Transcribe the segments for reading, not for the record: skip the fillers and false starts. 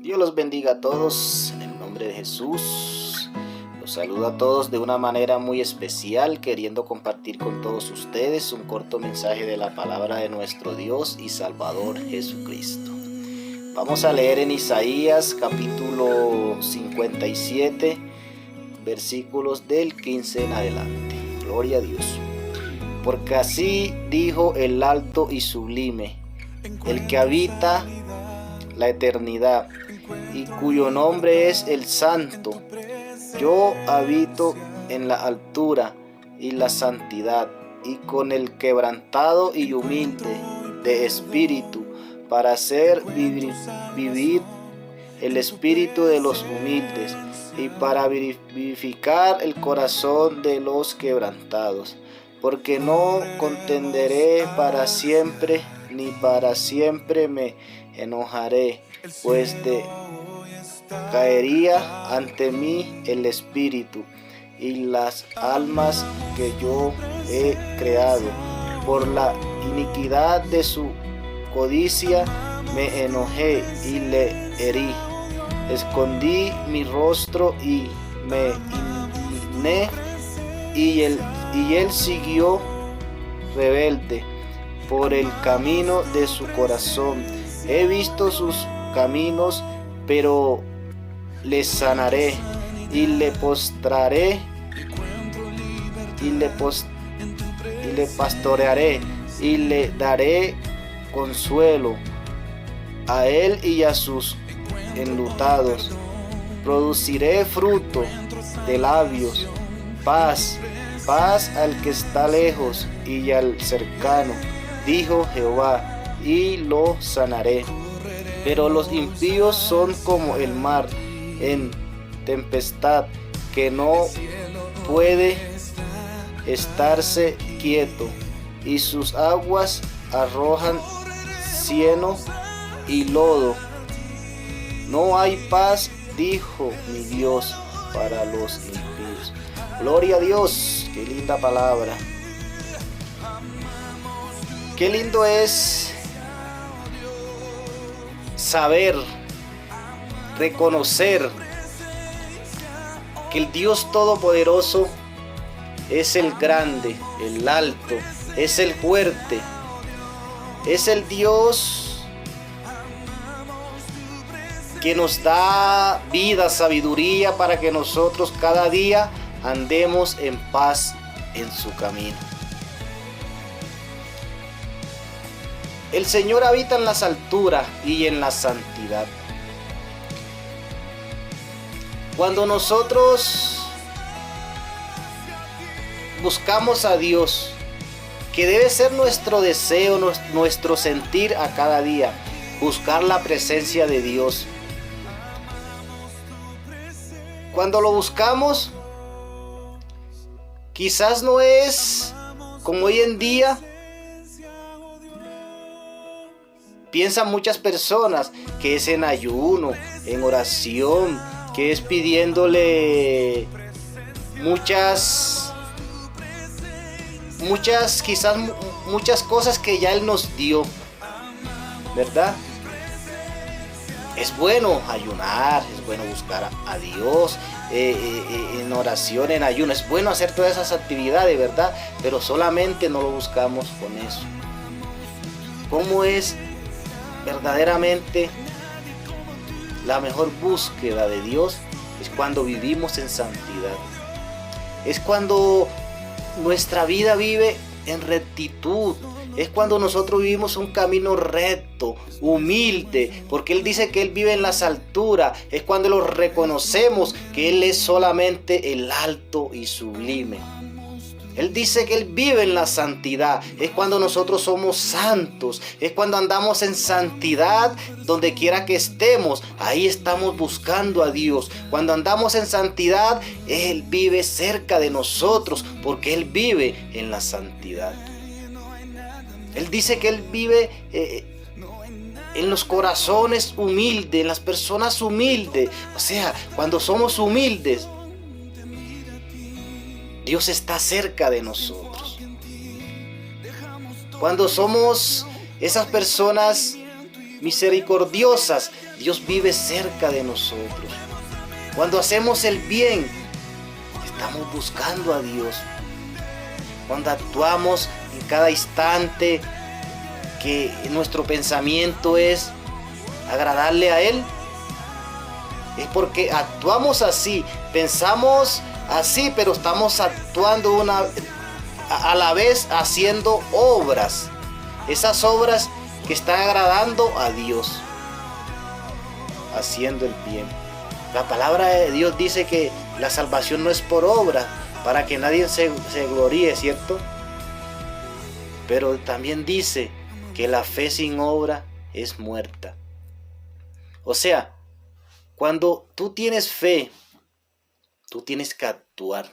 Dios los bendiga a todos en el nombre de Jesús. Los saludo a todos de una manera muy especial, queriendo compartir con todos ustedes un corto mensaje de la palabra de nuestro Dios y Salvador Jesucristo. Vamos a leer en Isaías capítulo 57, versículos del 15 en adelante. Gloria a Dios. Porque así dijo el alto y sublime, el que habita la eternidad y cuyo nombre es el Santo. Yo habito en la altura y la santidad, y con el quebrantado y humilde de espíritu, para hacer vivir el espíritu de los humildes, y para vivificar el corazón de los quebrantados. Porque no contenderé para siempre, ni para siempre me enojaré, pues caería ante mí el espíritu y las almas que yo he creado. Por la iniquidad de su codicia me enojé y le herí. Escondí mi rostro y me indigné, y él siguió rebelde por el camino de su corazón. He visto sus caminos, pero le sanaré y le postraré y le pastorearé y le daré consuelo a él y a sus enlutados. Produciré fruto de labios, paz al que está lejos y al cercano, dijo Jehová, y lo sanaré. Pero los impíos son como el mar en tempestad, que no puede estarse quieto, y sus aguas arrojan cieno y lodo. No hay paz, dijo mi Dios, para los impíos. Gloria a Dios, qué linda palabra. Qué lindo es saber, reconocer que el Dios Todopoderoso es el grande, el alto, es el fuerte, es el Dios que nos da vida, sabiduría, para que nosotros cada día andemos en paz en su camino. El Señor habita en las alturas y en la santidad. Cuando nosotros buscamos a Dios, que debe ser nuestro deseo, nuestro sentir a cada día, buscar la presencia de Dios. Cuando lo buscamos, quizás no es como hoy en día piensan muchas personas, que es en ayuno, en oración, que es pidiéndole muchas cosas que ya Él nos dio, ¿verdad? Es bueno ayunar, es bueno buscar a Dios en oración, en ayuno. Es bueno hacer todas esas actividades, ¿verdad? Pero solamente no lo buscamos con eso. ¿Cómo es verdaderamente la mejor búsqueda de Dios? Es cuando vivimos en santidad. Es cuando nuestra vida vive en rectitud. Es cuando nosotros vivimos un camino recto, humilde, porque Él dice que Él vive en las alturas. Es cuando lo reconocemos que Él es solamente el alto y sublime. Él dice que Él vive en la santidad. Es cuando nosotros somos santos. Es cuando andamos en santidad donde quiera que estemos. Ahí estamos buscando a Dios. Cuando andamos en santidad, Él vive cerca de nosotros, porque Él vive en la santidad. Él dice que Él vive en los corazones humildes, en las personas humildes. O sea, cuando somos humildes, Dios está cerca de nosotros. Cuando somos esas personas misericordiosas, Dios vive cerca de nosotros. Cuando hacemos el bien, estamos buscando a Dios. Cuando actuamos en cada instante, que nuestro pensamiento es agradarle a Él, es porque actuamos así, pensamos así, pero estamos actuando a la vez haciendo obras. Esas obras que están agradando a Dios, haciendo el bien. La palabra de Dios dice que la salvación no es por obra, para que nadie se gloríe, ¿cierto? Pero también dice que la fe sin obra es muerta. O sea, cuando tú tienes fe, tú tienes que actuar.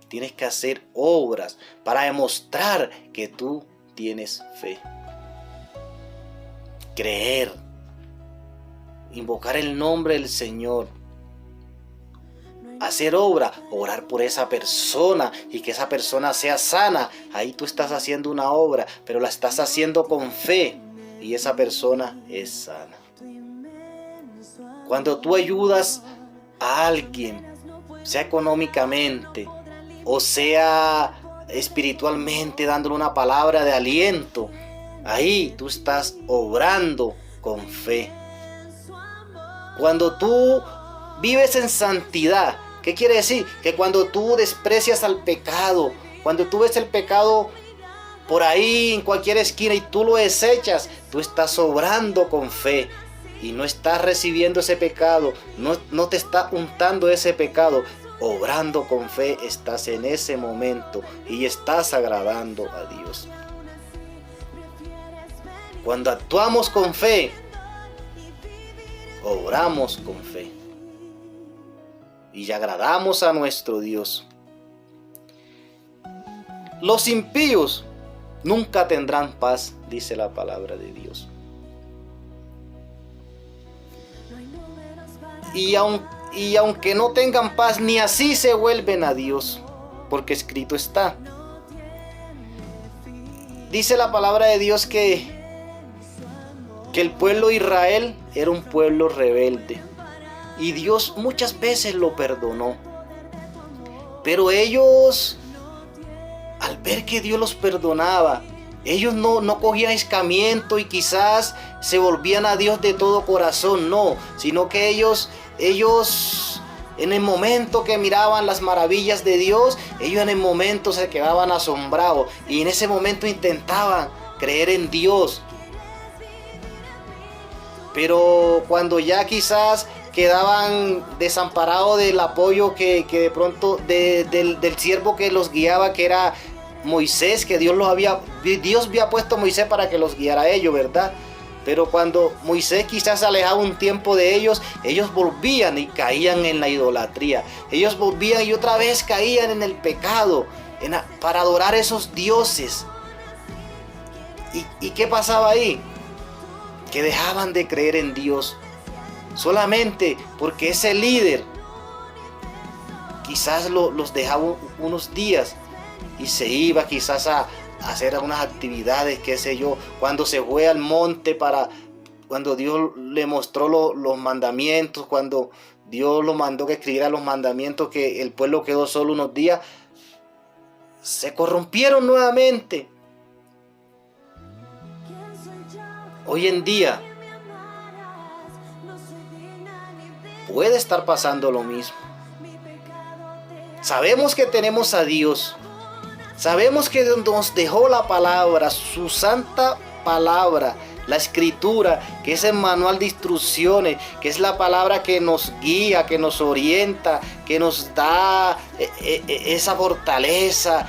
Tienes que hacer obras para demostrar que tú tienes fe. Creer, invocar el nombre del Señor, hacer obra, orar por esa persona y que esa persona sea sana. Ahí tú estás haciendo una obra, pero la estás haciendo con fe y esa persona es sana. Cuando tú ayudas a alguien, sea económicamente o sea espiritualmente, dándole una palabra de aliento, ahí tú estás obrando con fe. Cuando tú vives en santidad, ¿qué quiere decir? Que cuando tú desprecias al pecado, cuando tú ves el pecado por ahí en cualquier esquina y tú lo desechas, tú estás obrando con fe y no estás recibiendo ese pecado, no te está untando ese pecado. Obrando con fe estás en ese momento y estás agradando a Dios. Cuando actuamos con fe, obramos con fe y agradamos a nuestro Dios. Los impíos nunca tendrán paz, dice la palabra de Dios. Y aunque no tengan paz, ni así se vuelven a Dios, porque escrito está. Dice la palabra de Dios que el pueblo de Israel era un pueblo rebelde. Y Dios muchas veces lo perdonó. Pero ellos, al ver que Dios los perdonaba, ellos no cogían escarmiento y quizás se volvían a Dios de todo corazón, no, sino que ellos en el momento que miraban las maravillas de Dios, ellos en el momento se quedaban asombrados y en ese momento intentaban creer en Dios. Pero cuando ya quizás quedaban desamparados del apoyo que de pronto del siervo que los guiaba, que era Moisés, que Dios había puesto a Moisés para que los guiara a ellos, ¿verdad? Pero cuando Moisés quizás se alejaba un tiempo de ellos volvían y caían en la idolatría. Ellos volvían y otra vez caían en el pecado para adorar a esos dioses. ¿Y qué pasaba ahí? Que dejaban de creer en Dios solamente porque ese líder quizás los dejaba unos días y se iba quizás a hacer algunas actividades, qué sé yo, cuando se fue al monte cuando Dios le mostró los mandamientos, cuando Dios lo mandó que escribiera los mandamientos, que el pueblo quedó solo unos días, se corrompieron nuevamente. Hoy en día puede estar pasando lo mismo. Sabemos que tenemos a Dios. Sabemos que nos dejó la palabra, su santa palabra, la escritura, que es el manual de instrucciones, que es la palabra que nos guía, que nos orienta, que nos da esa fortaleza,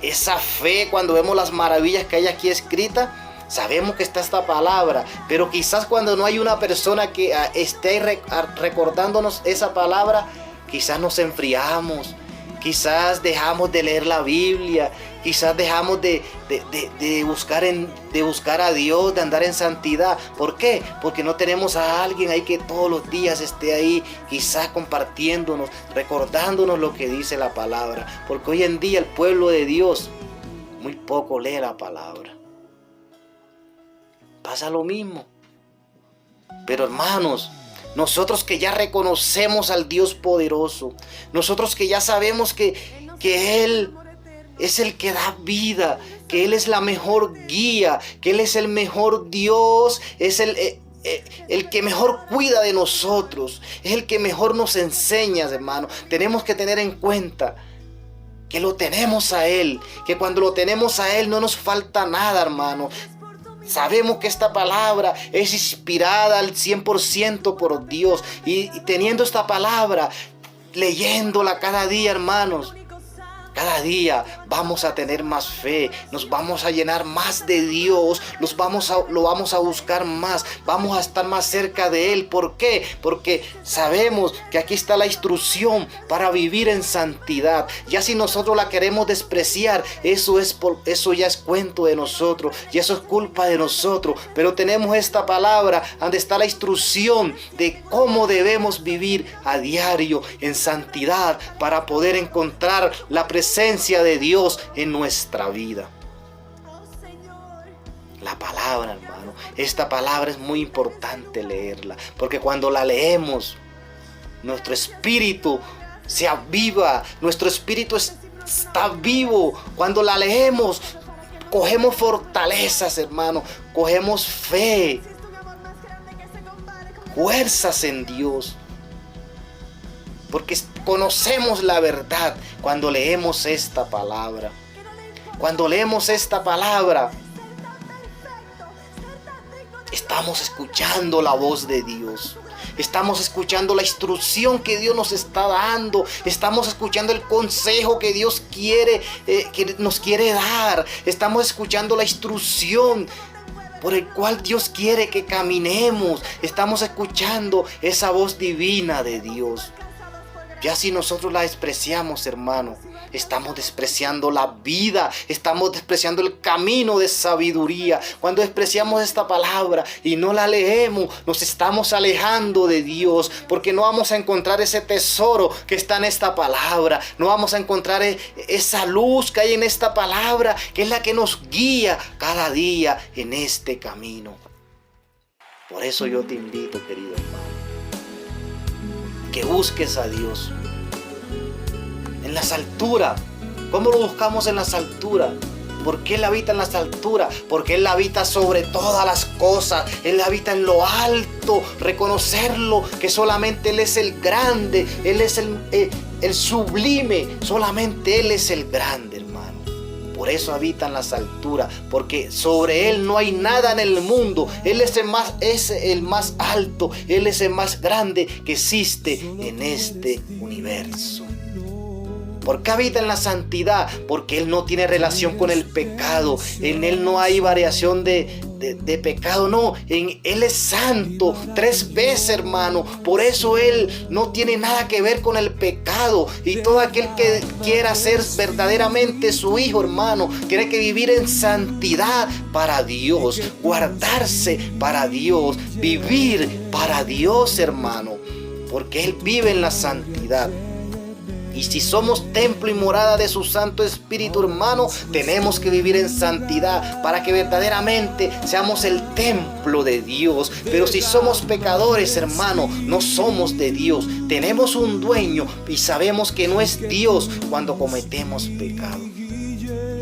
esa fe cuando vemos las maravillas que hay aquí escritas. Sabemos que está esta palabra, pero quizás cuando no hay una persona que esté recordándonos esa palabra, quizás nos enfriamos. Quizás dejamos de leer la Biblia, quizás dejamos de buscar a Dios, de andar en santidad. ¿Por qué? Porque no tenemos a alguien ahí que todos los días esté ahí, quizás compartiéndonos, recordándonos lo que dice la palabra. Porque hoy en día el pueblo de Dios muy poco lee la palabra. pasa lo mismo. Pero hermanos, nosotros que ya reconocemos al Dios poderoso, nosotros que ya sabemos que Él es el que da vida, que Él es la mejor guía, que Él es el mejor Dios, es el que mejor cuida de nosotros, es el que mejor nos enseña, hermano. Tenemos que tener en cuenta que lo tenemos a Él, que cuando lo tenemos a Él no nos falta nada, hermano. Sabemos que esta palabra es inspirada al 100% por Dios. Y teniendo esta palabra, leyéndola cada día, hermanos, cada día vamos a tener más fe, nos vamos a llenar más de Dios, lo vamos a buscar más, vamos a estar más cerca de Él. ¿Por qué? Porque sabemos que aquí está la instrucción para vivir en santidad. Ya si nosotros la queremos despreciar, eso ya es cuento de nosotros, y eso es culpa de nosotros. Pero tenemos esta palabra donde está la instrucción de cómo debemos vivir a diario en santidad para poder encontrar la presencia de Dios en nuestra vida. La palabra, hermano, esta palabra es muy importante leerla, porque cuando la leemos, nuestro espíritu se aviva, nuestro espíritu está vivo. Cuando la leemos, cogemos fortalezas, hermano, cogemos fe, fuerzas en Dios. Porque conocemos la verdad cuando leemos esta palabra. Cuando leemos esta palabra, estamos escuchando la voz de Dios. Estamos escuchando la instrucción que Dios nos está dando. Estamos escuchando el consejo que Dios quiere, que nos quiere dar. Estamos escuchando la instrucción por el cual Dios quiere que caminemos. Estamos escuchando esa voz divina de Dios. Ya si nosotros la despreciamos, hermano, estamos despreciando la vida, estamos despreciando el camino de sabiduría. Cuando despreciamos esta palabra y no la leemos, nos estamos alejando de Dios, porque no vamos a encontrar ese tesoro que está en esta palabra. No vamos a encontrar esa luz que hay en esta palabra, que es la que nos guía cada día en este camino. Por eso yo te invito, querido hermano, que busques a Dios en las alturas. ¿Cómo lo buscamos en las alturas? ¿Por qué Él habita en las alturas? Porque Él habita sobre todas las cosas. Él habita en lo alto. Reconocerlo, que solamente Él es el grande. Él es el sublime. Solamente Él es el grande, hermano. Por eso habita en las alturas, porque sobre Él no hay nada en el mundo. Él es el más alto, Él es el más grande que existe en este universo. ¿Por qué habita en la santidad? Porque Él no tiene relación con el pecado. En Él no hay variación de pecado, no. Él es santo 3 veces, hermano. Por eso Él no tiene nada que ver con el pecado. Y todo aquel que quiera ser verdaderamente su hijo, hermano, tiene que vivir en santidad para Dios, guardarse para Dios, vivir para Dios, hermano, porque Él vive en la santidad. Y si somos templo y morada de su Santo Espíritu, hermano, tenemos que vivir en santidad para que verdaderamente seamos el templo de Dios. Pero si somos pecadores, hermano, no somos de Dios. Tenemos un dueño y sabemos que no es Dios cuando cometemos pecado.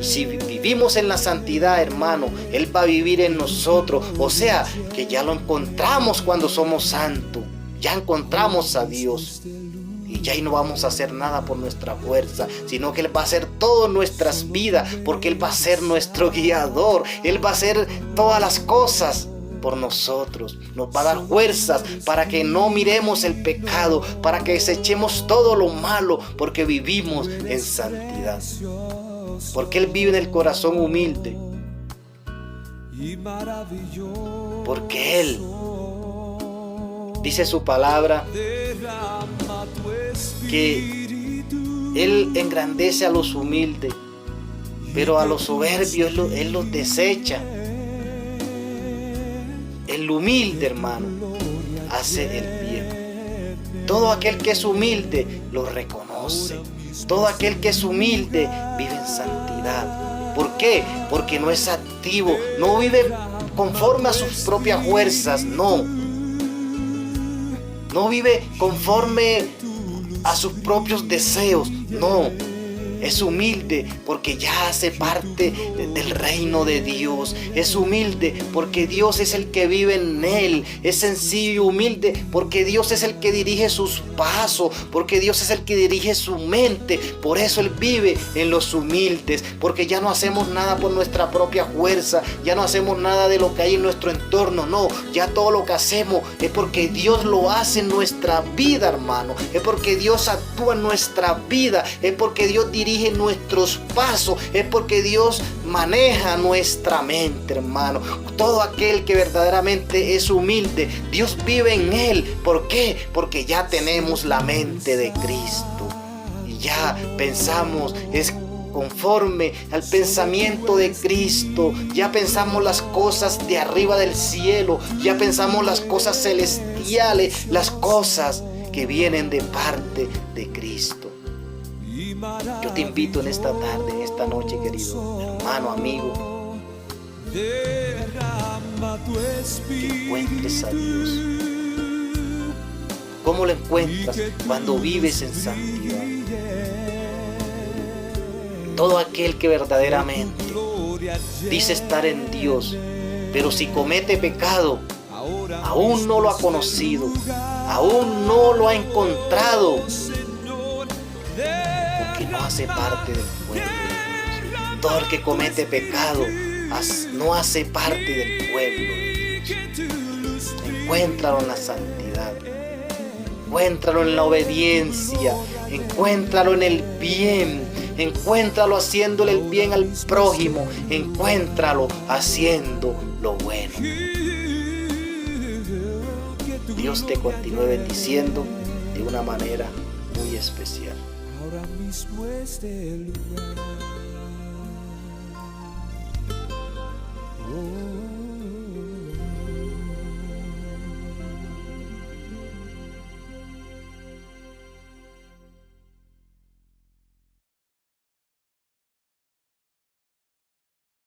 Y si vivimos en la santidad, hermano, Él va a vivir en nosotros. O sea, que ya lo encontramos cuando somos santos. Ya encontramos a Dios. Y ya ahí no vamos a hacer nada por nuestra fuerza, sino que Él va a hacer todas nuestras vidas, porque Él va a ser nuestro guiador. Él va a hacer todas las cosas por nosotros. Nos va a dar fuerzas para que no miremos el pecado, para que desechemos todo lo malo, porque vivimos en santidad. Porque Él vive en el corazón humilde. Porque Él dice su palabra que Él engrandece a los humildes, pero a los soberbios Él los desecha. El humilde, hermano, hace el bien. Todo aquel que es humilde lo reconoce. Todo aquel que es humilde vive en santidad. ¿Por qué? Porque no es activo, no vive conforme a sus propias fuerzas, no. No vive conforme a sus propios deseos, no. Es humilde porque ya hace parte del reino de Dios. Es humilde porque Dios es el que vive en él. Es sencillo y humilde porque Dios es el que dirige sus pasos, porque Dios es el que dirige su mente. Por eso él vive en los humildes, porque ya no hacemos nada por nuestra propia fuerza, ya no hacemos nada de lo que hay en nuestro entorno, no. Ya todo lo que hacemos es porque Dios lo hace en nuestra vida, hermano. Es porque Dios actúa en nuestra vida, es porque Dios dirige nuestros pasos, es porque Dios maneja nuestra mente, hermano. Todo aquel que verdaderamente es humilde, Dios vive en él. ¿Por qué? Porque ya tenemos la mente de Cristo y ya pensamos conforme al pensamiento de Cristo. Ya pensamos las cosas de arriba del cielo, ya pensamos las cosas celestiales, las cosas que vienen de parte de Cristo. Yo te invito en esta tarde, en esta noche, querido hermano, amigo, que encuentres a Dios. ¿Cómo lo encuentras? Cuando vives en santidad. Todo aquel que verdaderamente dice estar en Dios, pero si comete pecado, aún no lo ha conocido, aún no lo ha encontrado, porque no hace parte del pueblo de Dios. Todo el que comete pecado no hace parte del pueblo de Dios. Encuéntralo en la santidad, encuéntralo en la obediencia, encuéntralo en el bien, encuéntralo haciéndole el bien al prójimo, encuéntralo haciendo lo bueno. Dios te continúe bendiciendo de una manera muy especial. Ahora mismo este lugar.